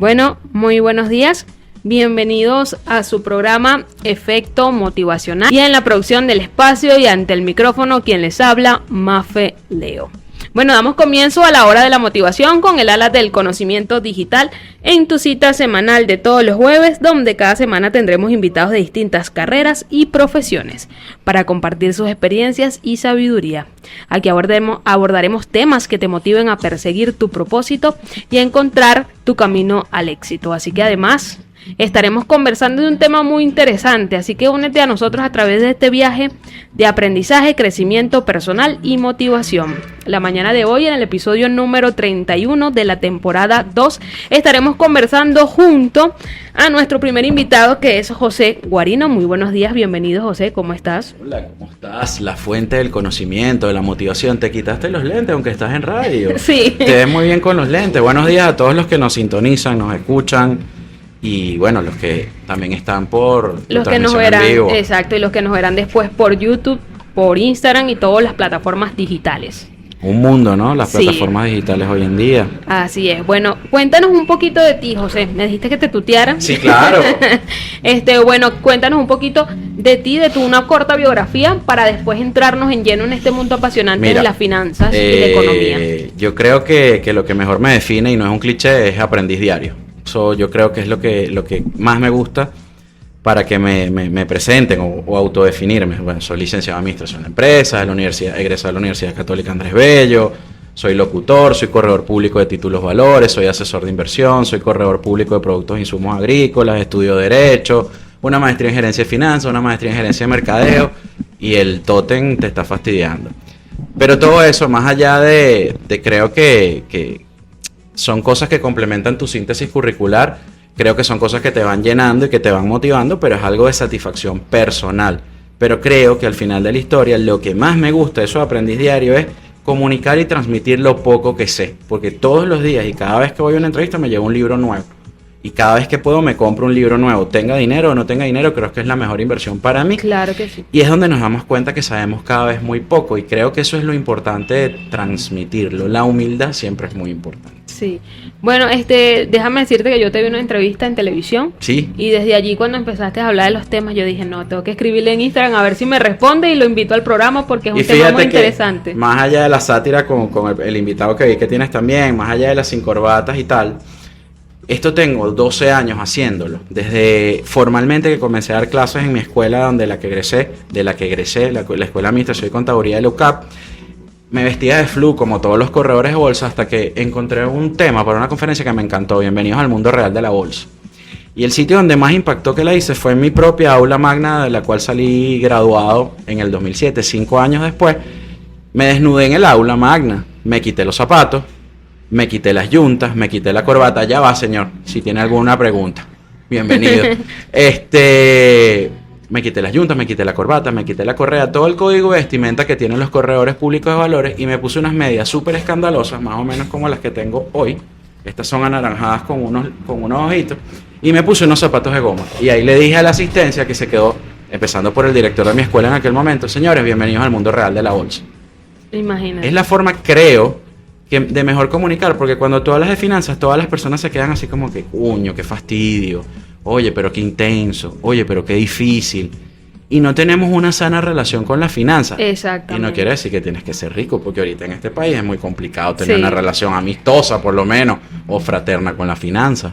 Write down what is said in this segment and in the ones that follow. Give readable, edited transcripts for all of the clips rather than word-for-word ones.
Bueno, muy buenos días. Bienvenidos a su programa Efecto Motivacional. Y en la producción del espacio y ante el micrófono, quien les habla, Mafe Leo. Bueno, damos comienzo a la hora de la motivación con el ala del conocimiento digital en tu cita semanal de todos los jueves, donde cada semana tendremos invitados de distintas carreras y profesiones para compartir sus experiencias y sabiduría. Aquí abordaremos temas que te motiven a perseguir tu propósito y a encontrar tu camino al éxito. Así que además estaremos conversando de un tema muy interesante, así que únete a nosotros a través de este viaje de aprendizaje, crecimiento personal y motivación. La mañana de hoy, en el episodio número 31 de la temporada 2, estaremos conversando junto a nuestro primer invitado, que es José Guarino. Muy buenos días, bienvenido José, ¿cómo estás? Hola, ¿cómo estás? La fuente del conocimiento, de la motivación. Te quitaste los lentes aunque estás en radio. Sí. Te ves muy bien con los lentes. Buenos días a todos los que nos sintonizan, nos escuchan. Y bueno, los que también están por los que nos verán, exacto, y los que nos verán después por YouTube, por Instagram y todas las plataformas digitales. Un mundo, ¿no? Las plataformas digitales hoy en día. Así es. Bueno, cuéntanos un poquito de ti, José. Me dijiste que te tuteara. Sí, claro. Bueno, cuéntanos un poquito de ti, de una corta biografía, para después entrarnos en lleno en este mundo apasionante de las finanzas y la economía. Yo creo que lo que mejor me define, y no es un cliché, es aprendiz diario. Yo creo que es lo que más me gusta para que me presenten o autodefinirme. Bueno, soy licenciado en Administración de Empresas, egresado de la Universidad Católica Andrés Bello, soy locutor, soy corredor público de títulos valores, soy asesor de inversión, soy corredor público de productos e insumos agrícolas, estudio Derecho, una maestría en Gerencia de Finanzas, una maestría en Gerencia de Mercadeo, y el tótem te está fastidiando. Pero todo eso, más allá de creo que son cosas que complementan tu síntesis curricular, creo que son cosas que te van llenando y que te van motivando, pero es algo de satisfacción personal. Pero creo que al final de la historia, lo que más me gusta de eso de aprendiz diario es comunicar y transmitir lo poco que sé, porque todos los días y cada vez que voy a una entrevista me llevo un libro nuevo. Y cada vez que puedo me compro un libro nuevo, tenga dinero o no tenga dinero, creo que es la mejor inversión para mí. Claro que sí. Y es donde nos damos cuenta que sabemos cada vez muy poco, y creo que eso es lo importante de transmitirlo. La humildad siempre es muy importante. Sí. Bueno, déjame decirte que yo te vi una entrevista en televisión. Sí. Y desde allí, cuando empezaste a hablar de los temas, yo dije, no, tengo que escribirle en Instagram a ver si me responde, y lo invito al programa porque es un tema muy interesante. Más allá de la sátira con el invitado que vi que tienes también, más allá de las sin corbatas y tal, esto tengo 12 años haciéndolo, desde formalmente que comencé a dar clases en mi escuela de la que egresé, la Escuela de Administración y Contaduría de la UCAP. Me vestía de flu como todos los corredores de bolsa hasta que encontré un tema para una conferencia que me encantó. Bienvenidos al mundo real de la bolsa. Y el sitio donde más impactó que la hice fue en mi propia aula magna, de la cual salí graduado en el 2007, 5 años después. Me desnudé en el aula magna, me quité los zapatos, me quité las yuntas, me quité la corbata. Ya va, señor, si tiene alguna pregunta. Bienvenido. Me quité las yuntas, me quité la corbata, me quité la correa, todo el código de vestimenta que tienen los corredores públicos de valores, y me puse unas medias súper escandalosas, más o menos como las que tengo hoy. Estas son anaranjadas con unos ojitos. Y me puse unos zapatos de goma. Y ahí le dije a la asistencia, que se quedó, empezando por el director de mi escuela en aquel momento: señores, bienvenidos al mundo real de la bolsa. Imagínate. Es la forma, creo, de mejor comunicar, porque cuando tú hablas de finanzas, todas las personas se quedan así como que, cuño, qué fastidio. Oye, pero qué intenso. Oye, pero qué difícil. Y no tenemos una sana relación con las finanzas. Exactamente. Y no quiere decir que tienes que ser rico, porque ahorita en este país es muy complicado tener una relación amistosa, por lo menos, o fraterna con las finanzas.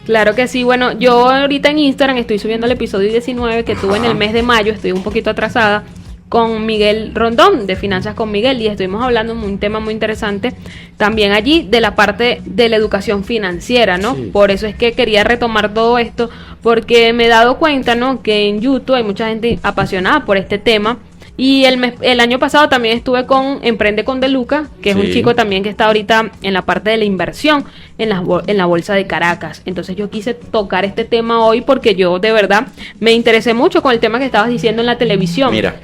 Claro que sí. Bueno, yo ahorita en Instagram estoy subiendo el episodio 19 que tuve en el mes de mayo. Estoy un poquito atrasada, con Miguel Rondón, de Finanzas con Miguel, y estuvimos hablando de un tema muy interesante también allí de la parte de la educación financiera, ¿no? Sí. Por eso es que quería retomar todo esto, porque me he dado cuenta, ¿no?, que en YouTube hay mucha gente apasionada por este tema. Y el año pasado también estuve con Emprende con De Luca, que es un chico también que está ahorita en la parte de la inversión en la bolsa de Caracas. Entonces yo quise tocar este tema hoy porque yo de verdad me interesé mucho con el tema que estabas diciendo en la televisión. Mira,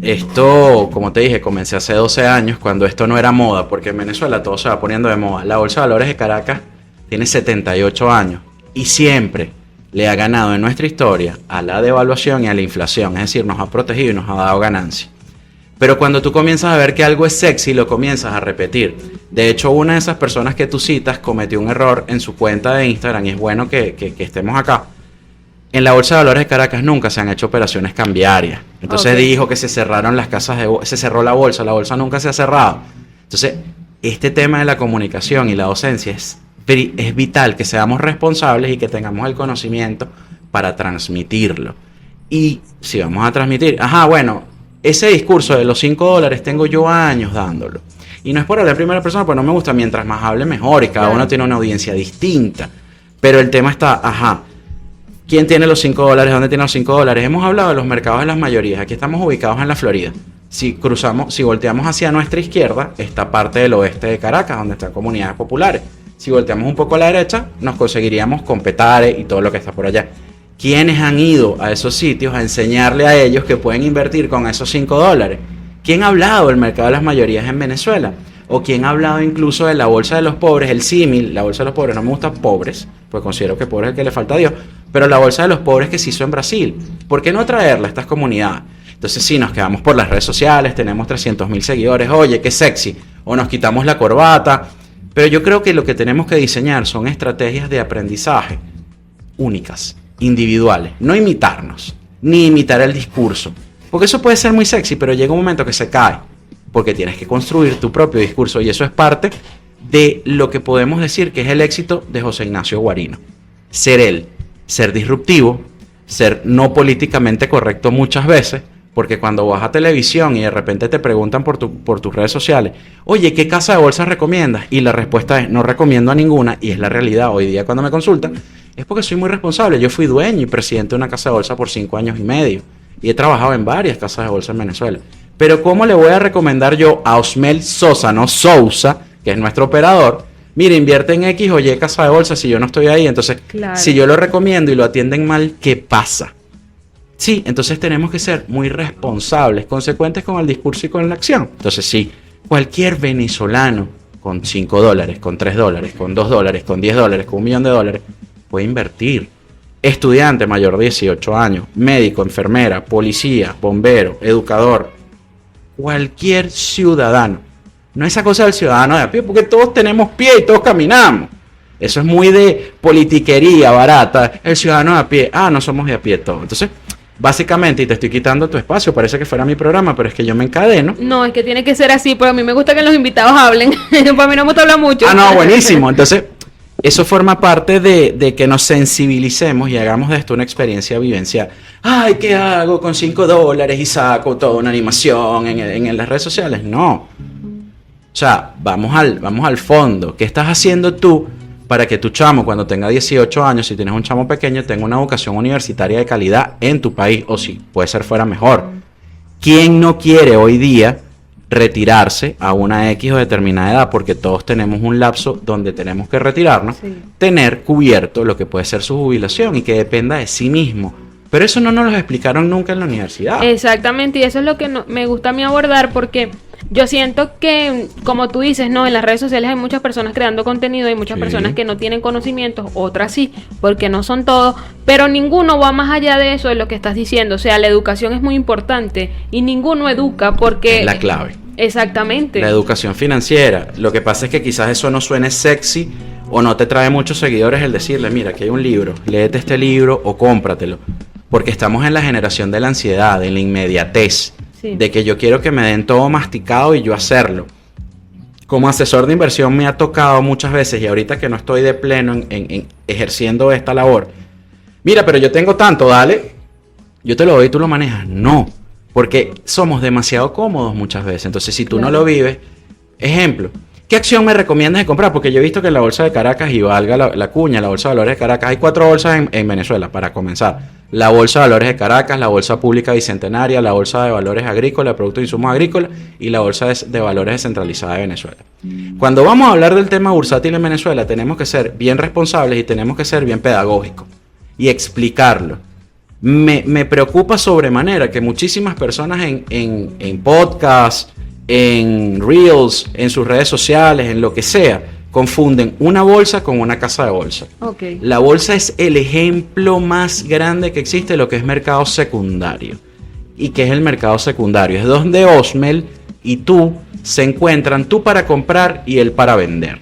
esto, como te dije, comencé hace 12 años, cuando esto no era moda, porque en Venezuela todo se va poniendo de moda. La Bolsa de Valores de Caracas tiene 78 años y siempre le ha ganado en nuestra historia a la devaluación y a la inflación. Es decir, nos ha protegido y nos ha dado ganancias. Pero cuando tú comienzas a ver que algo es sexy, lo comienzas a repetir. De hecho, una de esas personas que tú citas cometió un error en su cuenta de Instagram, y es bueno que estemos acá. En la Bolsa de Valores de Caracas nunca se han hecho operaciones cambiarias. Entonces dijo que se cerraron las casas se cerró la bolsa nunca se ha cerrado. Entonces, este tema de la comunicación y la docencia es vital que seamos responsables y que tengamos el conocimiento para transmitirlo. Y si vamos a transmitir, ese discurso de los $5 tengo yo años dándolo. Y no es por hablar en primera persona, pues no me gusta. Mientras más hable, mejor. Y cada uno tiene una audiencia distinta. Pero el tema está, ¿quién tiene los $5? ¿Dónde tiene los $5? Hemos hablado de los mercados de las mayorías. Aquí estamos ubicados en la Florida. Si volteamos hacia nuestra izquierda, está parte del oeste de Caracas, donde están comunidades populares. Si volteamos un poco a la derecha, nos conseguiríamos con Petare y todo lo que está por allá. ¿Quiénes han ido a esos sitios a enseñarle a ellos que pueden invertir con esos $5? ¿Quién ha hablado del mercado de las mayorías en Venezuela? ¿O quién ha hablado incluso de la bolsa de los pobres, el símil? La bolsa de los pobres, no me gusta pobres, pues considero que pobre es el que le falta a Dios, pero la bolsa de los pobres que se hizo en Brasil. ¿Por qué no traerla a estas comunidades? Entonces sí, nos quedamos por las redes sociales, tenemos 300,000 seguidores, oye, qué sexy, o nos quitamos la corbata, pero yo creo que lo que tenemos que diseñar son estrategias de aprendizaje únicas, individuales, no imitarnos, ni imitar el discurso, porque eso puede ser muy sexy, pero llega un momento que se cae, porque tienes que construir tu propio discurso, y eso es parte de lo que podemos decir que es el éxito de José Ignacio Guarino. Ser él, ser disruptivo, ser no políticamente correcto muchas veces, porque cuando vas a televisión y de repente te preguntan por tus redes sociales, oye, ¿qué casa de bolsa recomiendas? Y la respuesta es, no recomiendo a ninguna, y es la realidad hoy día cuando me consultan, es porque soy muy responsable. Yo fui dueño y presidente de una casa de bolsa por 5 años y medio, y he trabajado en varias casas de bolsa en Venezuela. Pero ¿cómo le voy a recomendar yo a Osmel Sosa, no Sousa, que es nuestro operador? Mira, invierte en X o Y casa de bolsa si yo no estoy ahí. Entonces, si yo lo recomiendo y lo atienden mal, ¿qué pasa? Sí, entonces tenemos que ser muy responsables, consecuentes con el discurso y con la acción. Entonces, sí, cualquier venezolano con $5, con $3, con $2, con $10, con $1 millón puede invertir. Estudiante mayor de 18 años, médico, enfermera, policía, bombero, educador, cualquier ciudadano. No esa cosa del ciudadano de a pie, porque todos tenemos pie y todos caminamos. Eso es muy de politiquería barata. El ciudadano de a pie, no somos de a pie todos. Entonces, básicamente, y te estoy quitando tu espacio, parece que fuera mi programa, pero es que yo me encadeno. No, es que tiene que ser así, pero a mí me gusta que los invitados hablen. Para mí no me gusta hablar mucho. No, buenísimo. Entonces, eso forma parte de que nos sensibilicemos y hagamos de esto una experiencia vivencial. Ay, ¿qué hago con $5 y saco toda una animación en las redes sociales? No. O sea, vamos al fondo. ¿Qué estás haciendo tú para que tu chamo, cuando tenga 18 años, si tienes un chamo pequeño, tenga una educación universitaria de calidad en tu país? O si puede ser fuera, mejor. ¿Quién no quiere hoy día retirarse a una X o determinada edad? Porque todos tenemos un lapso donde tenemos que retirarnos, tener cubierto lo que puede ser su jubilación y que dependa de sí mismo. Pero eso no nos lo explicaron nunca en la universidad. Exactamente, y eso es lo que me gusta a mí abordar, porque yo siento que, como tú dices, en las redes sociales hay muchas personas creando contenido, hay muchas personas que no tienen conocimientos, otras sí, porque no son todos, pero ninguno va más allá de eso, de lo que estás diciendo. O sea, la educación es muy importante y ninguno educa porque... Es la clave. Exactamente. La educación financiera. Lo que pasa es que quizás eso no suene sexy o no te trae muchos seguidores el decirle, mira, aquí hay un libro, léete este libro o cómpratelo. Porque estamos en la generación de la ansiedad, de la inmediatez, de que yo quiero que me den todo masticado y yo hacerlo. Como asesor de inversión me ha tocado muchas veces, y ahorita que no estoy de pleno en ejerciendo esta labor, mira, pero yo tengo tanto, dale, yo te lo doy y tú lo manejas. No, porque somos demasiado cómodos muchas veces. Entonces, si tú no lo vives, ejemplo, ¿qué acción me recomiendas de comprar? Porque yo he visto que en la bolsa de Caracas, y valga la cuña, la bolsa de valores de Caracas, hay 4 bolsas en Venezuela, para comenzar. La bolsa de valores de Caracas, la bolsa pública bicentenaria, la bolsa de valores agrícolas, productos e insumos agrícolas, y la bolsa de valores descentralizada de Venezuela. Cuando vamos a hablar del tema bursátil en Venezuela, tenemos que ser bien responsables y tenemos que ser bien pedagógicos y explicarlo. Me preocupa sobremanera que muchísimas personas en podcasts, en reels, en sus redes sociales, en lo que sea, confunden una bolsa con una casa de bolsa. La bolsa es el ejemplo más grande que existe de lo que es mercado secundario. y qué es el mercado secundario. Es donde Osmel y tú se encuentran, tú para comprar y él para vender.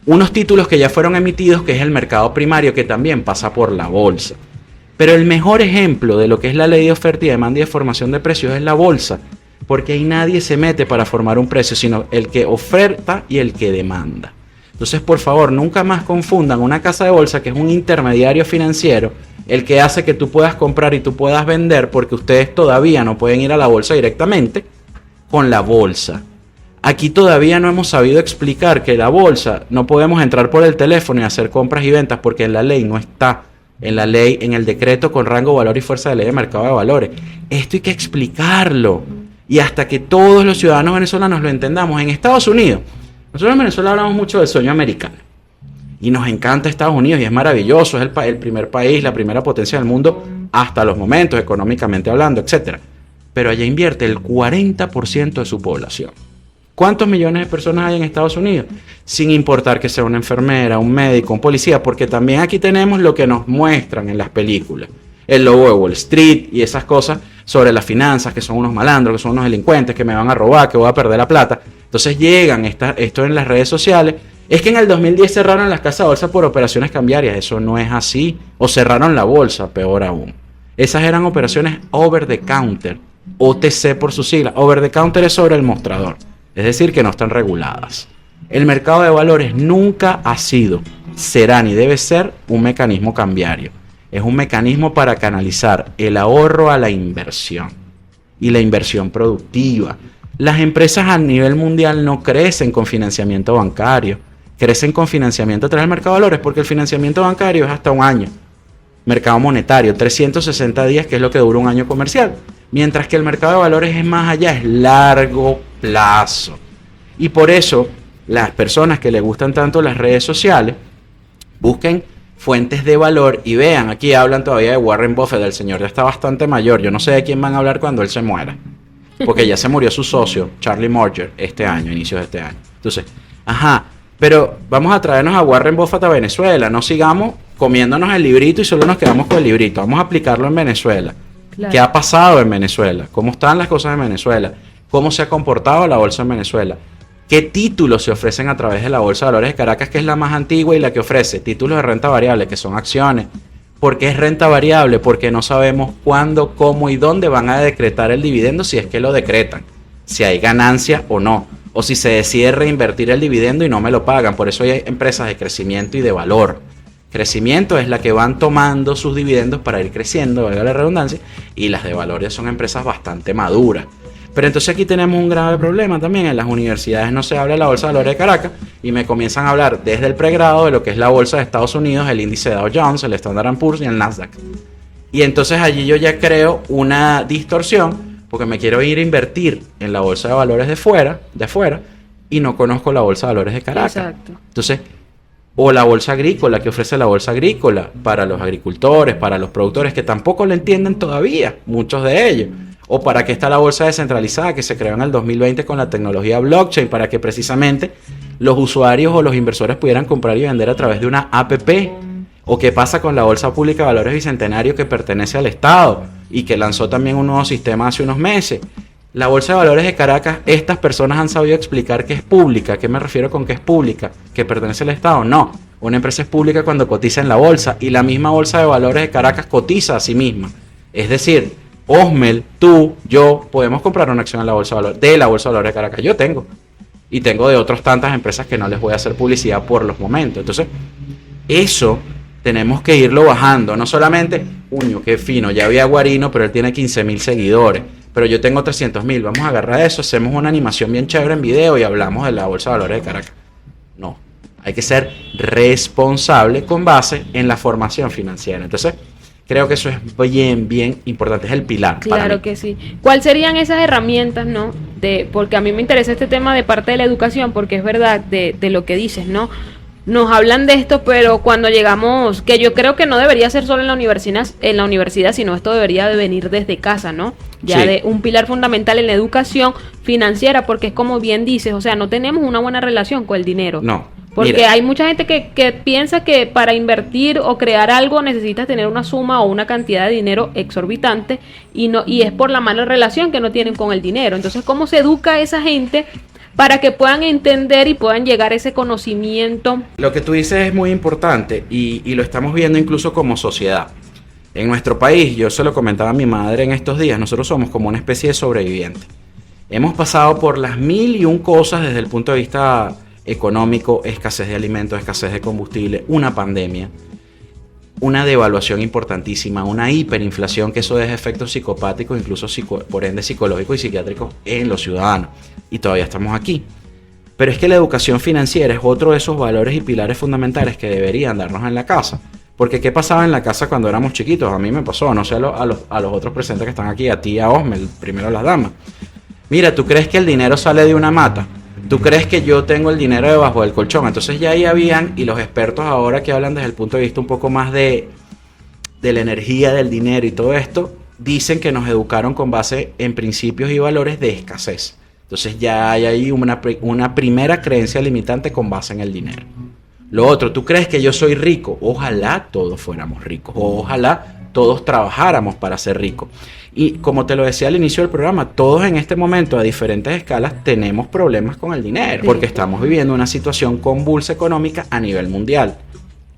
Unos títulos que ya fueron emitidos, que es el mercado primario, que también pasa por la bolsa. Pero el mejor ejemplo de lo que es la ley de oferta y demanda y de formación de precios es la bolsa, porque ahí nadie se mete para formar un precio, sino el que oferta y el que demanda. Entonces, por favor, nunca más confundan una casa de bolsa, que es un intermediario financiero, el que hace que tú puedas comprar y tú puedas vender, porque ustedes todavía no pueden ir a la bolsa directamente, con la bolsa. Aquí todavía no hemos sabido explicar que la bolsa no podemos entrar por el teléfono y hacer compras y ventas, porque en la ley no está. En la ley, en el decreto con rango, valor y fuerza de ley de mercado de valores. Esto hay que explicarlo. Y hasta que todos los ciudadanos venezolanos lo entendamos. En Estados Unidos, nosotros en Venezuela hablamos mucho del sueño americano. Y nos encanta Estados Unidos y es maravilloso. Es el primer país, la primera potencia del mundo hasta los momentos, económicamente hablando, etc. Pero allá invierte el 40% de su población. ¿Cuántos millones de personas hay en Estados Unidos? Sin importar que sea una enfermera, un médico, un policía, porque también aquí tenemos lo que nos muestran en las películas. El lobo de Wall Street y esas cosas sobre las finanzas, que son unos malandros, que son unos delincuentes, que me van a robar, que voy a perder la plata. Entonces llegan esto en las redes sociales. Es que en el 2010 cerraron las casas de bolsa por operaciones cambiarias. Eso no es así. O cerraron la bolsa, peor aún. Esas eran operaciones over the counter, OTC por su sigla. Over the counter es sobre el mostrador. Es decir, que no están reguladas. El mercado de valores nunca ha sido, será ni debe ser un mecanismo cambiario. Es un mecanismo para canalizar el ahorro a la inversión y la inversión productiva. Las empresas a nivel mundial no crecen con financiamiento bancario, crecen con financiamiento a través del mercado de valores, porque el financiamiento bancario es hasta un año. Mercado monetario, 360 días, que es lo que dura un año comercial. Mientras que el mercado de valores es más allá, es largo plazo. Y por eso las personas que les gustan tanto las redes sociales busquen fuentes de valor y vean, aquí hablan todavía de Warren Buffett, el señor ya está bastante mayor, yo no sé de quién van a hablar cuando él se muera, porque ya se murió su socio, Charlie Munger, este año, inicios de este año. Entonces, pero vamos a traernos a Warren Buffett a Venezuela, no sigamos comiéndonos el librito y solo nos quedamos con el librito, vamos a aplicarlo en Venezuela. Claro. ¿Qué ha pasado en Venezuela? ¿Cómo están las cosas en Venezuela? ¿Cómo se ha comportado la bolsa en Venezuela? ¿Qué títulos se ofrecen a través de la Bolsa de Valores de Caracas, que es la más antigua y la que ofrece títulos de renta variable, que son acciones? ¿Por qué es renta variable? Porque no sabemos cuándo, cómo y dónde van a decretar el dividendo, si es que lo decretan, si hay ganancia o no, o si se decide reinvertir el dividendo y no me lo pagan. Por eso hay empresas de crecimiento y de valor. Crecimiento es la que van tomando sus dividendos para ir creciendo, valga la redundancia, y las de valores son empresas bastante maduras. Pero entonces aquí tenemos un grave problema también. En las universidades no se habla de la Bolsa de Valores de Caracas y me comienzan a hablar desde el pregrado de lo que es la Bolsa de Estados Unidos, el índice Dow Jones, el Standard & Poor's y el Nasdaq. Y entonces allí yo ya creo una distorsión porque me quiero ir a invertir en la Bolsa de Valores de afuera y no conozco la Bolsa de Valores de Caracas. Exacto. Entonces, o la bolsa agrícola, que ofrece la bolsa agrícola para los agricultores, para los productores, que tampoco lo entienden todavía, muchos de ellos. O para qué está la bolsa descentralizada, que se creó en el 2020 con la tecnología blockchain, para que precisamente los usuarios o los inversores pudieran comprar y vender a través de una APP. O qué pasa con la Bolsa Pública de Valores Bicentenario, que pertenece al Estado y que lanzó también un nuevo sistema hace unos meses. La Bolsa de Valores de Caracas, estas personas han sabido explicar que es pública. ¿Qué me refiero con que es pública? ¿Que pertenece al Estado? No. Una empresa es pública cuando cotiza en la bolsa y la misma Bolsa de Valores de Caracas cotiza a sí misma. Es decir, Osmel, tú, yo, podemos comprar una acción en la Bolsa de Valores, de la Bolsa de Valores de Caracas. Yo tengo. Y tengo de otras tantas empresas que no les voy a hacer publicidad por los momentos. Entonces, eso tenemos que irlo bajando. No solamente, uño, qué fino, ya había Guarino, pero él tiene 15,000 seguidores. Pero yo tengo 300,000, vamos a agarrar eso, hacemos una animación bien chévere en video y hablamos de la Bolsa de Valores de Caracas. No, hay que ser responsable con base en la formación financiera. Entonces, creo que eso es bien importante, es el pilar. Claro que sí. ¿Cuáles serían esas herramientas, no? Porque a mí me interesa este tema de parte de la educación, porque es verdad de lo que dices, ¿no? Nos hablan de esto, pero cuando llegamos, que yo creo que no debería ser solo en la universidad, sino esto debería de venir desde casa, ¿no? Ya sí. De un pilar fundamental en la educación financiera, porque es como bien dices, o sea, no tenemos una buena relación con el dinero. No. Porque Mira, hay mucha gente que piensa que para invertir o crear algo necesitas tener una suma o una cantidad de dinero exorbitante y es por la mala relación que no tienen con el dinero. Entonces, ¿cómo se educa a esa gente para que puedan entender y puedan llegar a ese conocimiento? lo que tú dices es muy importante y lo estamos viendo incluso como sociedad. En nuestro país, yo se lo comentaba a mi madre en estos días, nosotros somos como una especie de sobreviviente. Hemos pasado por las 1001 cosas desde el punto de vista económico, escasez de alimentos, escasez de combustible, una pandemia, una devaluación importantísima, una hiperinflación que eso deja efectos psicopáticos, incluso por ende psicológicos y psiquiátricos en los ciudadanos. Y todavía estamos aquí. Pero es que la educación financiera es otro de esos valores y pilares fundamentales que deberían darnos en la casa. Porque ¿qué pasaba en la casa cuando éramos chiquitos? A mí me pasó, no sé a los otros presentes que están aquí, a ti, a Osmel, primero a las damas. Mira, ¿tú crees que el dinero sale de una mata? ¿Tú crees que yo tengo el dinero debajo del colchón? Entonces ya ahí habían, y los expertos ahora que hablan desde el punto de vista un poco más de la energía del dinero y todo esto, dicen que nos educaron con base en principios y valores de escasez. Entonces ya hay ahí una primera creencia limitante con base en el dinero. Lo otro, ¿tú crees que yo soy rico? Ojalá todos fuéramos ricos, ojalá todos trabajáramos para ser ricos. Y como te lo decía al inicio del programa, todos en este momento a diferentes escalas tenemos problemas con el dinero, porque estamos viviendo una situación convulsa económica a nivel mundial.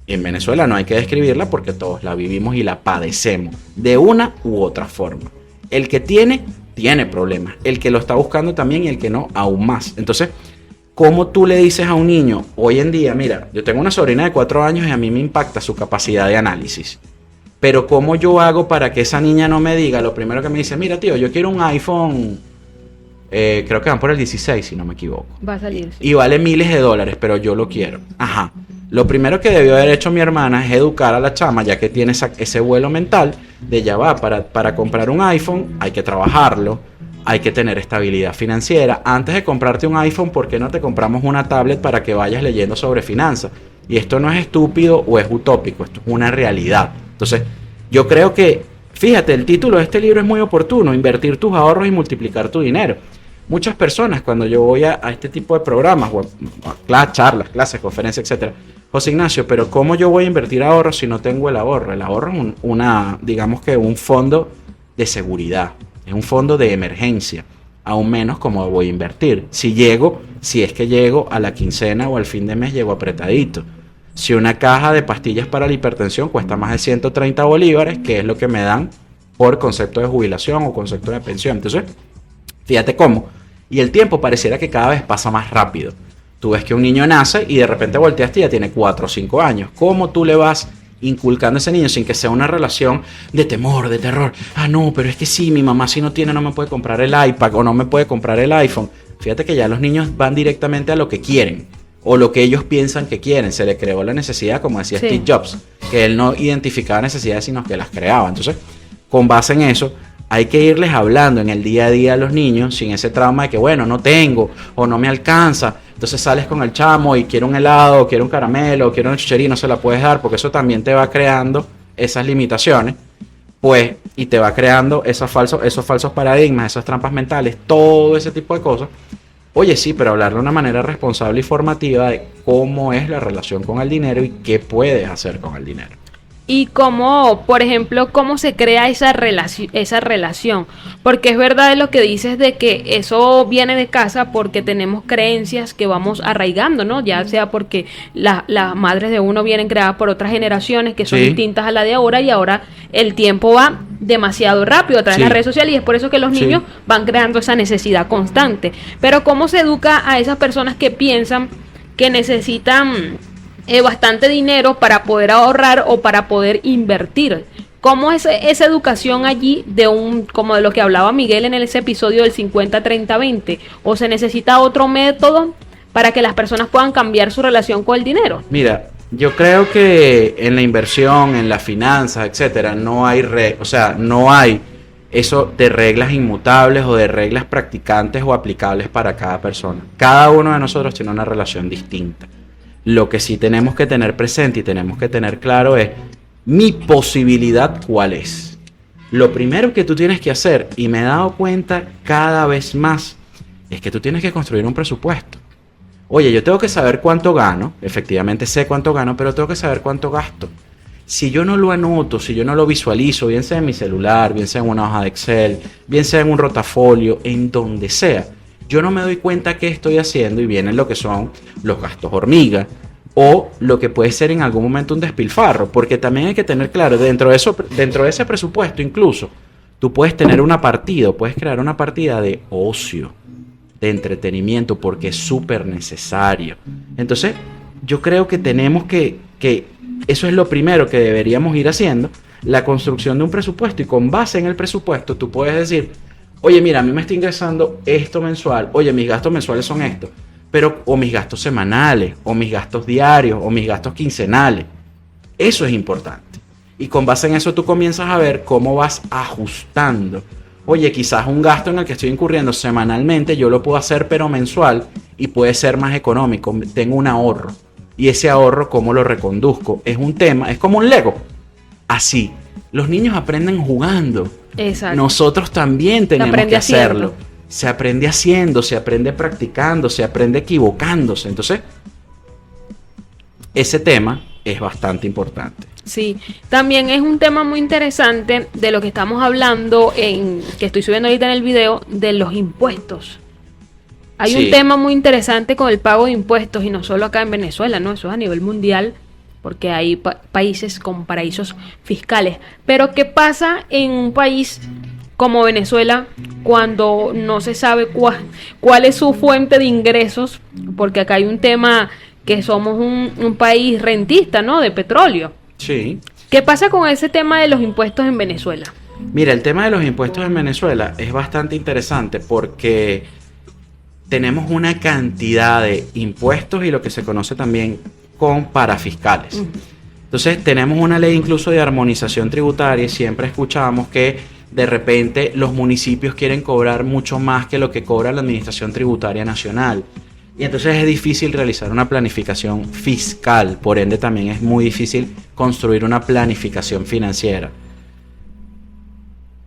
En Venezuela no hay que describirla porque todos la vivimos y la padecemos de una u otra forma. El que tiene problemas, el que lo está buscando también y el que no, aún más. Entonces, ¿cómo tú le dices a un niño hoy en día? Mira, yo tengo una sobrina de 4 años y a mí me impacta su capacidad de análisis. Pero ¿cómo yo hago para que esa niña no me diga? Lo primero que me dice, mira tío, yo quiero un iPhone, creo que van por el 16 si no me equivoco. Va a salir. Sí. Y vale miles de dólares, pero yo lo quiero. Ajá. Lo primero que debió haber hecho mi hermana es educar a la chama, ya que tiene ese vuelo mental de ya va, para comprar un iPhone hay que trabajarlo, hay que tener estabilidad financiera. Antes de comprarte un iPhone, ¿por qué no te compramos una tablet para que vayas leyendo sobre finanzas? Y esto no es estúpido o es utópico, esto es una realidad. Entonces, yo creo que, fíjate, el título de este libro es muy oportuno, invertir tus ahorros y multiplicar tu dinero. Muchas personas, cuando yo voy a este tipo de programas, o a charlas, clases, conferencias, etcétera, José Ignacio, pero ¿cómo yo voy a invertir ahorros si no tengo el ahorro? El ahorro es digamos que un fondo de seguridad, es un fondo de emergencia, aún menos cómo voy a invertir. Si es que llego a la quincena o al fin de mes, llego apretadito. Si una caja de pastillas para la hipertensión cuesta más de 130 bolívares, que es lo que me dan por concepto de jubilación o concepto de pensión. Entonces, fíjate cómo. Y el tiempo pareciera que cada vez pasa más rápido. Tú ves que un niño nace y de repente volteaste y ya tiene 4 o 5 años. ¿Cómo tú le vas inculcando a ese niño sin que sea una relación de temor, de terror? Ah, no, pero es que sí, mi mamá si no tiene no me puede comprar el iPad o no me puede comprar el iPhone. Fíjate que ya los niños van directamente a lo que quieren o lo que ellos piensan que quieren. Se le creó la necesidad, como decía Steve Jobs, que él no identificaba necesidades sino que las creaba. Entonces, con base en eso, hay que irles hablando en el día a día a los niños sin ese trauma de que, bueno, no tengo o no me alcanza. Entonces sales con el chamo y quiero un helado, quiero un caramelo, quiero una chuchería y no se la puedes dar porque eso también te va creando esas limitaciones, pues, y te va creando esos falsos paradigmas, esas trampas mentales, todo ese tipo de cosas. Oye, sí, pero hablar de una manera responsable y formativa de cómo es la relación con el dinero y qué puedes hacer con el dinero. Y cómo, por ejemplo, cómo se crea esa relación. Porque es verdad lo que dices de que eso viene de casa porque tenemos creencias que vamos arraigando, ¿no? Ya sea porque las madres de uno vienen creadas por otras generaciones que son distintas a la de ahora y ahora el tiempo va demasiado rápido a través de las redes sociales y es por eso que los niños van creando esa necesidad constante. Pero ¿cómo se educa a esas personas que piensan que necesitan bastante dinero para poder ahorrar o para poder invertir? ¿Cómo es esa educación allí como de lo que hablaba Miguel en ese episodio del 50-30-20? ¿O se necesita otro método para que las personas puedan cambiar su relación con el dinero? Mira, yo creo que en la inversión, en las finanzas, etcétera, no hay eso de reglas inmutables o de reglas practicantes o aplicables para cada persona. Cada uno de nosotros tiene una relación distinta. Lo que sí tenemos que tener presente y tenemos que tener claro es mi posibilidad cuál es. Lo primero que tú tienes que hacer, y me he dado cuenta cada vez más, es que tú tienes que construir un presupuesto. Oye, yo tengo que saber cuánto gano, efectivamente sé cuánto gano, pero tengo que saber cuánto gasto. Si yo no lo anoto, si yo no lo visualizo, bien sea en mi celular, bien sea en una hoja de Excel, bien sea en un rotafolio, en donde sea, yo no me doy cuenta qué estoy haciendo y vienen lo que son los gastos hormiga o lo que puede ser en algún momento un despilfarro, porque también hay que tener claro, dentro de ese presupuesto incluso, tú puedes tener una partida, puedes crear una partida de ocio, de entretenimiento, porque es súper necesario. Entonces, yo creo que tenemos que eso es lo primero que deberíamos ir haciendo, la construcción de un presupuesto, y con base en el presupuesto tú puedes decir, oye, mira, a mí me está ingresando esto mensual, oye, mis gastos mensuales son estos, pero o mis gastos semanales, o mis gastos diarios, o mis gastos quincenales. Eso es importante. Y con base en eso tú comienzas a ver cómo vas ajustando. Oye, quizás un gasto en el que estoy incurriendo semanalmente, yo lo puedo hacer pero mensual y puede ser más económico. Tengo un ahorro. Y ese ahorro, ¿cómo lo reconduzco? Es un tema, es como un Lego. Así. Los niños aprenden jugando. Exacto. Nosotros también tenemos que hacerlo. Se aprende haciendo, se aprende practicando, se aprende equivocándose. Entonces, ese tema es bastante importante. Sí, también es un tema muy interesante de lo que estamos hablando, que estoy subiendo ahorita en el video, de los impuestos. Hay un tema muy interesante con el pago de impuestos, y no solo acá en Venezuela, ¿no? Eso es a nivel mundial, porque hay países con paraísos fiscales. Pero ¿qué pasa en un país como Venezuela cuando no se sabe cuál es su fuente de ingresos? Porque acá hay un tema que somos un país rentista, ¿no? De petróleo. Sí. ¿Qué pasa con ese tema de los impuestos en Venezuela? Mira, el tema de los impuestos en Venezuela es bastante interesante porque tenemos una cantidad de impuestos y lo que se conoce también con parafiscales. Uh-huh. Entonces tenemos una ley incluso de armonización tributaria y siempre escuchamos que de repente los municipios quieren cobrar mucho más que lo que cobra la Administración Tributaria Nacional. Y entonces es difícil realizar una planificación fiscal, por ende también es muy difícil construir una planificación financiera.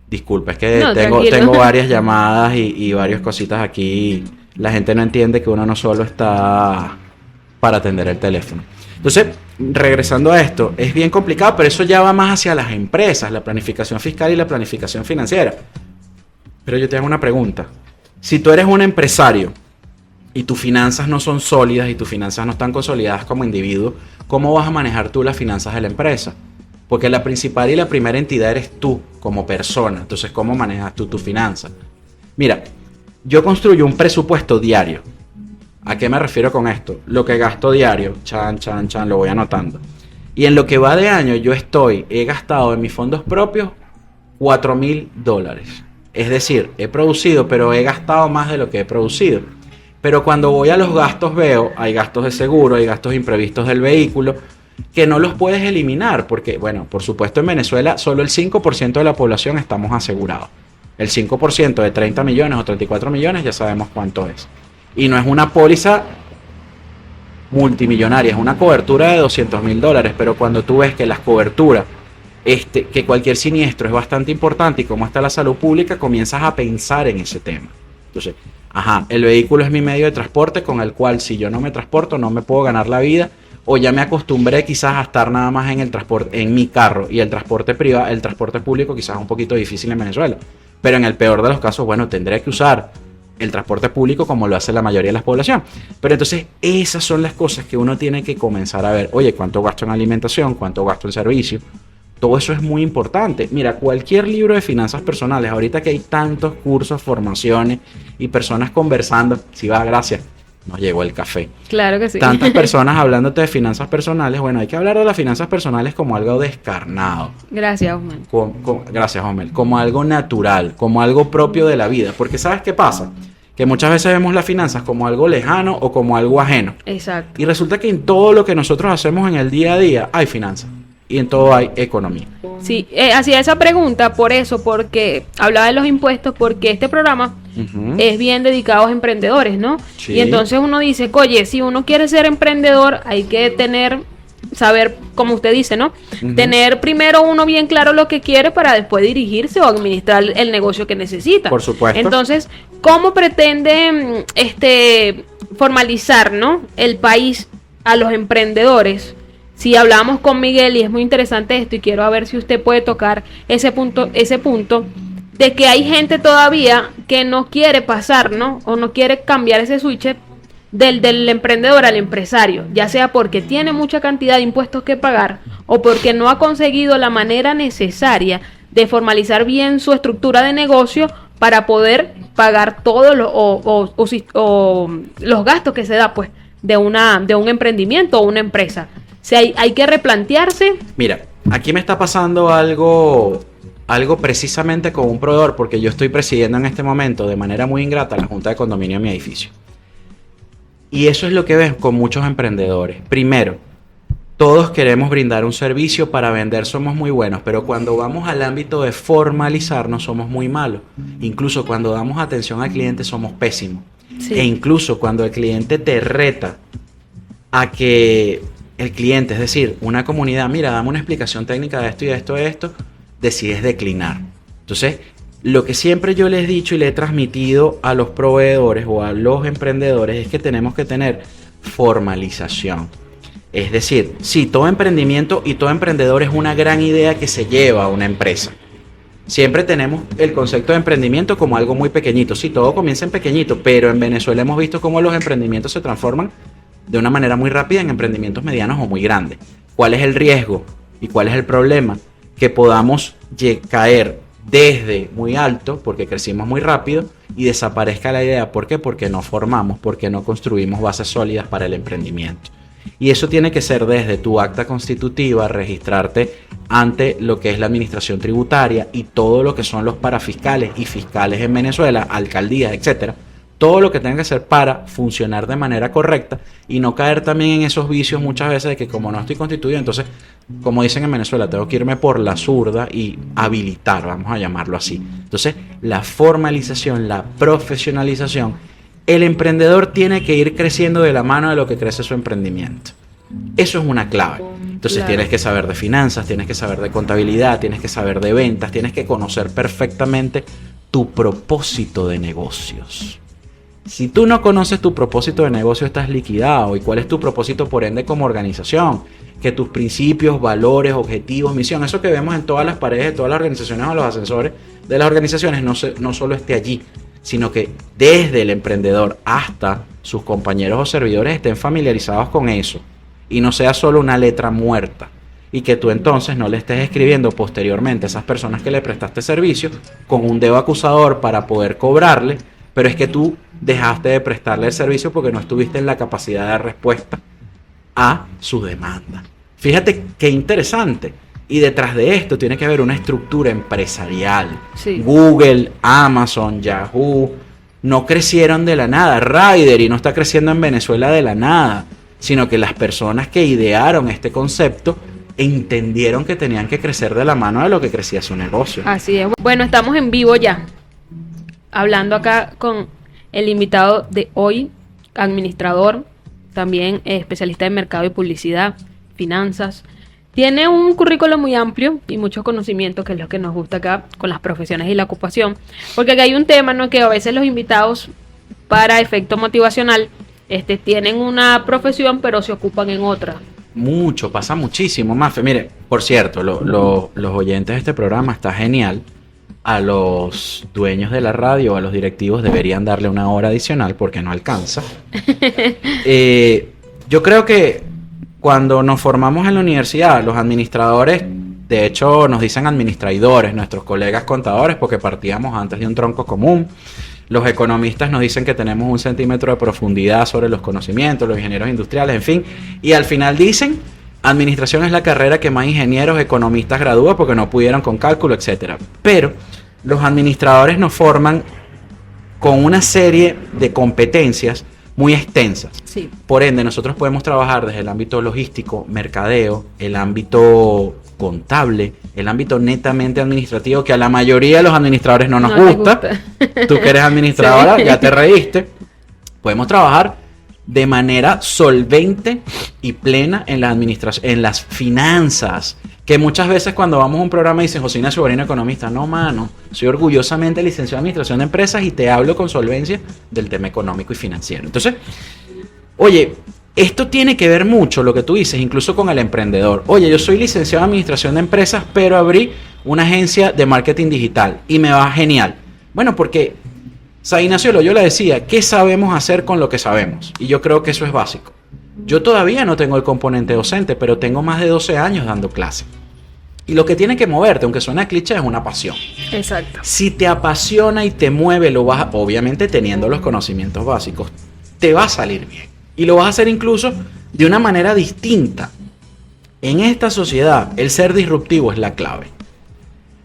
Disculpa, es que tengo varias llamadas y varias cositas aquí. La gente no entiende que uno no solo está para atender el teléfono. Entonces, regresando a esto, es bien complicado, pero eso ya va más hacia las empresas, la planificación fiscal y la planificación financiera. Pero yo te hago una pregunta. Si tú eres un empresario y tus finanzas no son sólidas y tus finanzas no están consolidadas como individuo, ¿cómo vas a manejar tú las finanzas de la empresa? Porque la principal y la primera entidad eres tú como persona. Entonces, ¿cómo manejas tú tus finanzas? Mira, yo construyo un presupuesto diario. ¿A qué me refiero con esto? Lo que gasto diario, lo voy anotando. Y en lo que va de año he gastado en mis fondos propios $4,000. Es decir, he producido, pero he gastado más de lo que he producido. Pero cuando voy a los gastos veo, hay gastos de seguro, hay gastos imprevistos del vehículo, que no los puedes eliminar, porque, bueno, por supuesto en Venezuela solo el 5% de la población estamos asegurados. El 5% de 30 millones o 34 millones ya sabemos cuánto es. Y no es una póliza multimillonaria, es una cobertura de $200,000, pero cuando tú ves que las coberturas, que cualquier siniestro es bastante importante y cómo está la salud pública, comienzas a pensar en ese tema. Entonces, el vehículo es mi medio de transporte con el cual si yo no me transporto no me puedo ganar la vida, o ya me acostumbré quizás a estar nada más en el transporte, en mi carro, y el transporte privado, el transporte público quizás es un poquito difícil en Venezuela, pero en el peor de los casos, bueno, tendré que usar el transporte público como lo hace la mayoría de la población. Pero entonces esas son las cosas que uno tiene que comenzar a ver. Oye, ¿cuánto gasto en alimentación? ¿Cuánto gasto en servicio? Todo eso es muy importante. Mira, cualquier libro de finanzas personales, ahorita que hay tantos cursos, formaciones y personas conversando, si va, gracias, nos llegó el café. Claro que sí. Tantas personas hablándote de finanzas personales. Bueno, hay que hablar de las finanzas personales como algo descarnado. Gracias, Osmel. Gracias, Osmel. Como algo natural, como algo propio de la vida. Porque ¿sabes qué pasa? Que muchas veces vemos las finanzas como algo lejano o como algo ajeno. Exacto. Y resulta que en todo lo que nosotros hacemos en el día a día hay finanzas. Y en todo hay economía. Sí, hacía esa pregunta por eso, porque hablaba de los impuestos, porque este programa es bien dedicado a emprendedores, ¿no? Sí. Y entonces uno dice, oye, si uno quiere ser emprendedor, hay que saber, como usted dice, ¿no? Tener primero uno bien claro lo que quiere para después dirigirse o administrar el negocio que necesita. Por supuesto. Entonces, cómo pretende formalizar, ¿no?, el país a los emprendedores. Si hablamos con Miguel, y es muy interesante esto, y quiero ver si usted puede tocar ese punto de que hay gente todavía que no quiere pasar, ¿no?, o no quiere cambiar ese switch del emprendedor al empresario, ya sea porque tiene mucha cantidad de impuestos que pagar o porque no ha conseguido la manera necesaria de formalizar bien su estructura de negocio para poder pagar todos los gastos que se da, pues, de un emprendimiento o una empresa. O sea, hay que replantearse. Mira, aquí me está pasando algo precisamente con un proveedor, porque yo estoy presidiendo en este momento de manera muy ingrata la junta de condominio de mi edificio. Y eso es lo que ves con muchos emprendedores. Primero, todos queremos brindar un servicio, para vender somos muy buenos, pero cuando vamos al ámbito de formalizarnos somos muy malos. Incluso cuando damos atención al cliente somos pésimos. Sí. E incluso cuando el cliente te reta a que el cliente, es decir, una comunidad, mira, dame una explicación técnica de esto y de esto, decides declinar. Entonces, lo que siempre yo les he dicho y le he transmitido a los proveedores o a los emprendedores es que tenemos que tener formalización. Es decir, sí, todo emprendimiento y todo emprendedor es una gran idea que se lleva a una empresa. Siempre tenemos el concepto de emprendimiento como algo muy pequeñito. Sí, todo comienza en pequeñito, pero en Venezuela hemos visto cómo los emprendimientos se transforman de una manera muy rápida en emprendimientos medianos o muy grandes. ¿Cuál es el riesgo y cuál es el problema? Que podamos caer desde muy alto, porque crecimos muy rápido, y desaparezca la idea. ¿Por qué? Porque no formamos, porque no construimos bases sólidas para el emprendimiento. Y eso tiene que ser desde tu acta constitutiva, registrarte ante lo que es la administración tributaria y todo lo que son los parafiscales y fiscales en Venezuela, alcaldías, etcétera. Todo lo que tenga que hacer para funcionar de manera correcta y no caer también en esos vicios muchas veces de que como no estoy constituido, entonces, como dicen en Venezuela, tengo que irme por la zurda y habilitar, vamos a llamarlo así. Entonces, la formalización, la profesionalización, el emprendedor tiene que ir creciendo de la mano de lo que crece su emprendimiento. Eso es una clave. Entonces, claro, tienes que saber de finanzas, tienes que saber de contabilidad, tienes que saber de ventas, tienes que conocer perfectamente tu propósito de negocios. Si tú no conoces tu propósito de negocio, estás liquidado. ¿Y cuál es tu propósito, por ende, como organización? Que tus principios, valores, objetivos, misión, eso que vemos en todas las paredes de todas las organizaciones o los ascensores de las organizaciones, no solo esté allí, sino que desde el emprendedor hasta sus compañeros o servidores estén familiarizados con eso y no sea solo una letra muerta. Y que tú entonces no le estés escribiendo posteriormente a esas personas que le prestaste servicio con un dedo acusador para poder cobrarle, pero es que tú dejaste de prestarle el servicio porque no estuviste en la capacidad de respuesta a su demanda. Fíjate qué interesante. Y detrás de esto tiene que haber una estructura empresarial. Sí. Google, Amazon, Yahoo no crecieron de la nada. Ridery no está creciendo en Venezuela de la nada, sino que las personas que idearon este concepto entendieron que tenían que crecer de la mano de lo que crecía su negocio. Así es. Bueno, estamos en vivo ya, hablando acá con el invitado de hoy, administrador, también especialista en mercado y publicidad, finanzas. Tiene un currículo muy amplio y muchos conocimientos, que es lo que nos gusta acá con las profesiones y la ocupación. Porque acá hay un tema, ¿no?, que a veces los invitados, para efecto motivacional, tienen una profesión pero se ocupan en otra. Mucho, pasa muchísimo, Mafe. Mire, por cierto, los oyentes de este programa está genial. A los dueños de la radio, a los directivos, deberían darle una hora adicional porque no alcanza. Yo creo que cuando nos formamos en la universidad, los administradores, de hecho nos dicen administradores, nuestros colegas contadores, porque partíamos antes de un tronco común. Los economistas nos dicen que tenemos 1 centímetro de profundidad sobre los conocimientos, los ingenieros industriales, en fin. Y al final dicen, administración es la carrera que más ingenieros, economistas gradúa porque no pudieron con cálculo, etcétera. Pero los administradores nos forman con una serie de competencias muy extensas. Sí. Por ende, nosotros podemos trabajar desde el ámbito logístico, mercadeo, el ámbito contable, el ámbito netamente administrativo, que a la mayoría de los administradores no nos gusta. Tú que eres administradora, sí, ya te reíste. Podemos trabajar de manera solvente y plena en la administración, en las finanzas, Que muchas veces cuando vamos a un programa dicen, José Ignacio Guarino, economista. No, mano, soy orgullosamente licenciado en Administración de Empresas y te hablo con solvencia del tema económico y financiero. Entonces, oye, esto tiene que ver mucho, lo que tú dices, incluso con el emprendedor. Oye, yo soy licenciado en Administración de Empresas, pero abrí una agencia de marketing digital y me va genial. Bueno, porque San Ignacio de Loyola decía, ¿qué sabemos hacer con lo que sabemos? Y yo creo que eso es básico. Yo todavía no tengo el componente docente, pero tengo más de 12 años dando clase. Y lo que tiene que moverte, aunque suena cliché, es una pasión. Exacto. Si te apasiona y te mueve, lo vas, obviamente teniendo los conocimientos básicos, te va a salir bien. Y lo vas a hacer incluso de una manera distinta. En esta sociedad, el ser disruptivo es la clave.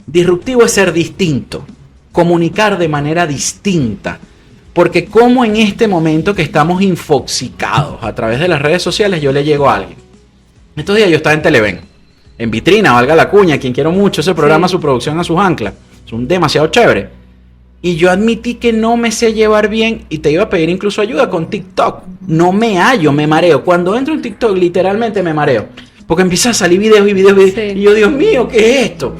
Disruptivo es ser distinto, comunicar de manera distinta. Porque como en este momento que estamos infoxicados a través de las redes sociales, yo le llego a alguien. Estos días yo estaba en Televen, en Vitrina, valga la cuña, quien quiero mucho, ese programa, sí. Su producción a sus anclas, son demasiado chévere. Y yo admití que no me sé llevar bien y te iba a pedir incluso ayuda con TikTok. No me hallo, me mareo. Cuando entro en TikTok literalmente me mareo. Porque empiezan a salir videos. Sí. Y yo, Dios mío, ¿qué es esto?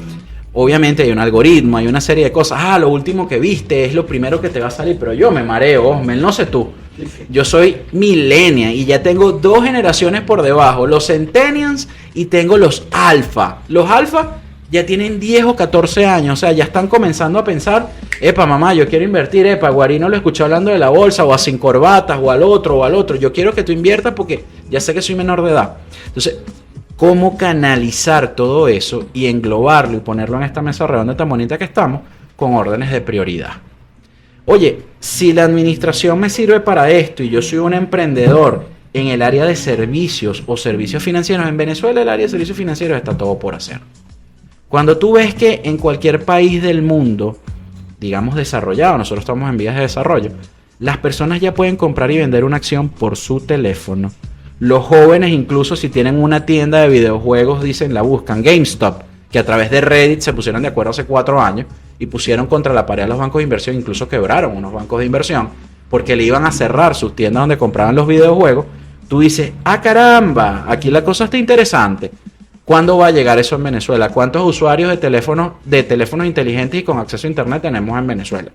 Obviamente hay un algoritmo, hay una serie de cosas. Lo último que viste es lo primero que te va a salir. Pero yo me mareo, Osmel, no sé tú. Yo soy millennial y ya tengo 2 generaciones por debajo. Los centennials y tengo los alfa. Los alfa ya tienen 10 o 14 años. O sea, ya están comenzando a pensar, epa, mamá, yo quiero invertir. Epa, Guarino lo escuché hablando de la bolsa, o a Sin Corbatas, o al otro. Yo quiero que tú inviertas porque ya sé que soy menor de edad. Entonces, ¿cómo canalizar todo eso y englobarlo y ponerlo en esta mesa redonda tan bonita que estamos con órdenes de prioridad? Oye, si la administración me sirve para esto y yo soy un emprendedor en el área de servicios o servicios financieros, en Venezuela el área de servicios financieros está todo por hacer. Cuando tú ves que en cualquier país del mundo, digamos desarrollado, nosotros estamos en vías de desarrollo, las personas ya pueden comprar y vender una acción por su teléfono. Los jóvenes, incluso si tienen una tienda de videojuegos, dicen, la buscan. GameStop, que a través de Reddit se pusieron de acuerdo hace 4 años y pusieron contra la pared a los bancos de inversión, incluso quebraron unos bancos de inversión porque le iban a cerrar sus tiendas donde compraban los videojuegos. Tú dices, caramba, aquí la cosa está interesante. ¿Cuándo va a llegar eso en Venezuela? ¿Cuántos usuarios de teléfonos inteligentes y con acceso a internet tenemos en Venezuela?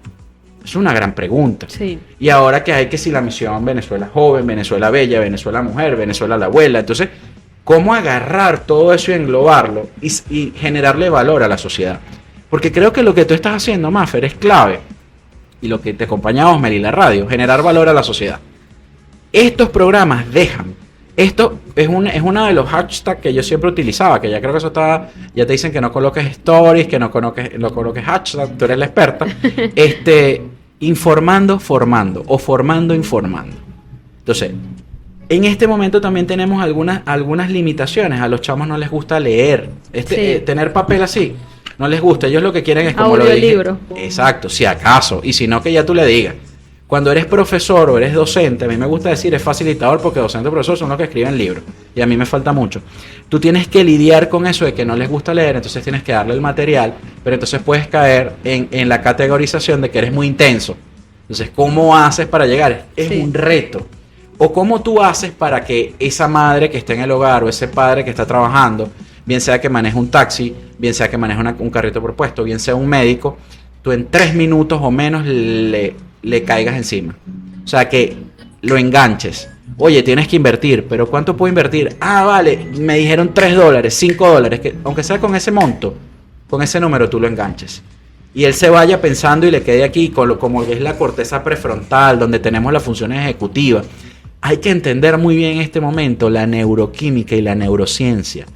Es una gran pregunta. Sí. Y ahora que hay que si la misión Venezuela joven, Venezuela bella, Venezuela mujer, Venezuela la abuela. Entonces, ¿cómo agarrar todo eso y englobarlo y generarle valor a la sociedad? Porque creo que lo que tú estás haciendo, Maffer, es clave. Y lo que te acompaña Osmel y la radio, generar valor a la sociedad. Estos programas dejan. Esto es uno de los hashtags que yo siempre utilizaba, que ya creo que eso está, ya te dicen que no coloques stories, que no coloques hashtag, tú eres la experta. Informando, formando, o formando, informando. Entonces, en este momento también tenemos algunas limitaciones. A los chamos no les gusta leer, tener papel así, no les gusta. Ellos lo que quieren es como lo dije. Audiolibro. Exacto, si acaso, y si no que ya tú le digas. Cuando eres profesor o eres docente, a mí me gusta decir es facilitador porque docente y profesor son los que escriben libros y a mí me falta mucho. Tú tienes que lidiar con eso de que no les gusta leer, entonces tienes que darle el material, pero entonces puedes caer en la categorización de que eres muy intenso. Entonces, ¿cómo haces para llegar? Es un reto. O cómo tú haces para que esa madre que está en el hogar o ese padre que está trabajando, bien sea que maneje un taxi, bien sea que maneje un carrito propuesto, bien sea un médico, tú en 3 minutos o menos le caigas encima. O sea, que lo enganches. Oye, tienes que invertir, pero ¿cuánto puedo invertir? Vale, me dijeron $3, $5, que aunque sea con ese monto, con ese número tú lo enganches. Y él se vaya pensando y le quede aquí como es la corteza prefrontal, donde tenemos las funciones ejecutivas. Hay que entender muy bien en este momento la neuroquímica y la neurociencia.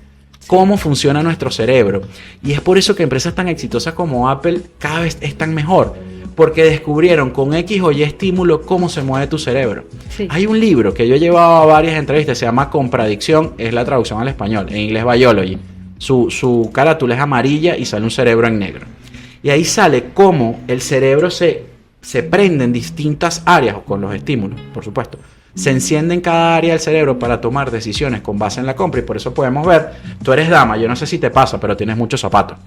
Cómo funciona nuestro cerebro. Y es por eso que empresas tan exitosas como Apple cada vez están mejor. Porque descubrieron con X o Y estímulo cómo se mueve tu cerebro. Sí. Hay un libro que yo he llevado a varias entrevistas, se llama Compradicción, es la traducción al español, en inglés Biology. Su carátula es amarilla y sale un cerebro en negro. Y ahí sale cómo el cerebro se prende en distintas áreas, con los estímulos, por supuesto. Se enciende en cada área del cerebro para tomar decisiones con base en la compra. Y por eso podemos ver, tú eres dama, yo no sé si te pasa, pero tienes muchos zapatos.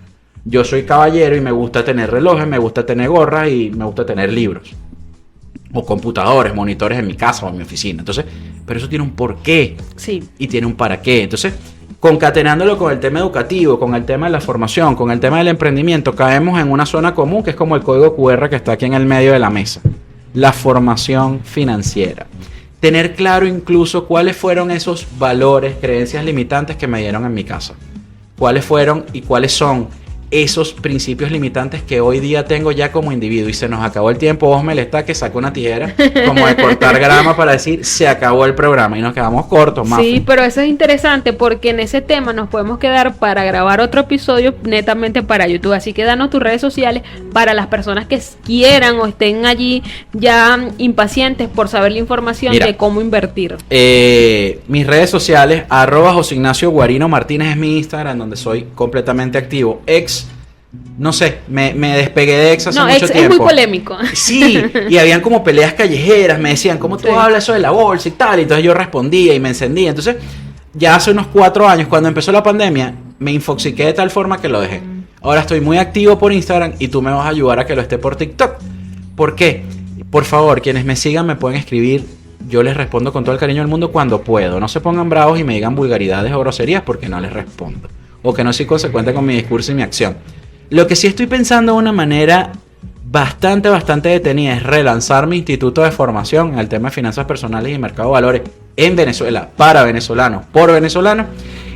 Yo soy caballero y me gusta tener relojes, me gusta tener gorras y me gusta tener libros. O computadores, monitores en mi casa o en mi oficina. Entonces, pero eso tiene un porqué. Sí. Y tiene un para qué. Entonces, concatenándolo con el tema educativo, con el tema de la formación, con el tema del emprendimiento, caemos en una zona común que es como el código QR que está aquí en el medio de la mesa. La formación financiera. Tener claro incluso cuáles fueron esos valores, creencias limitantes que me dieron en mi casa. Cuáles fueron y cuáles son esos principios limitantes que hoy día tengo ya como individuo. Y se nos acabó el tiempo. Osmel está que sacó una tijera como de cortar grama para decir se acabó el programa y nos quedamos cortos, Mafe. Sí, pero eso es interesante porque en ese tema nos podemos quedar para grabar otro episodio netamente para YouTube. Así que danos tus redes sociales para las personas que quieran o estén allí ya impacientes por saber la información. Mira, de cómo invertir. Mis redes sociales, @José Ignacio Guarino Martínez es mi Instagram, donde soy completamente activo. No sé, me despegué de Ex hace mucho tiempo. Es muy polémico. Sí, y habían como peleas callejeras, me decían, ¿cómo tú hablas eso de la bolsa y tal? Y entonces yo respondía y me encendía. Entonces, ya hace unos 4 años, cuando empezó la pandemia, me infoxiqué de tal forma que lo dejé. Ahora estoy muy activo por Instagram y tú me vas a ayudar a que lo esté por TikTok. ¿Por qué? Por favor, quienes me sigan me pueden escribir. Yo les respondo con todo el cariño del mundo cuando puedo. No se pongan bravos y me digan vulgaridades o groserías porque no les respondo. O que no soy consecuente con mi discurso y mi acción. Lo que sí estoy pensando de una manera bastante detenida es relanzar mi instituto de formación en el tema de finanzas personales y mercado de valores en Venezuela, para venezolanos, por venezolanos,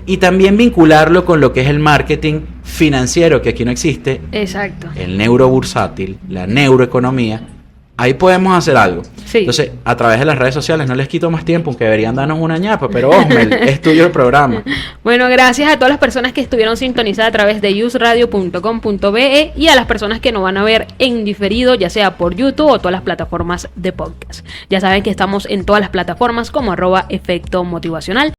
y también vincularlo con lo que es el marketing financiero, que aquí no existe. Exacto. El neurobursátil, la neuroeconomía. Ahí podemos hacer algo. Sí. Entonces, a través de las redes sociales, no les quito más tiempo, aunque deberían darnos una ñapa, pero Osmel, es tuyo el programa. Bueno, gracias a todas las personas que estuvieron sintonizadas a través de usradio.com.be y a las personas que nos van a ver en diferido, ya sea por YouTube o todas las plataformas de podcast. Ya saben que estamos en todas las plataformas como @Efecto Motivacional.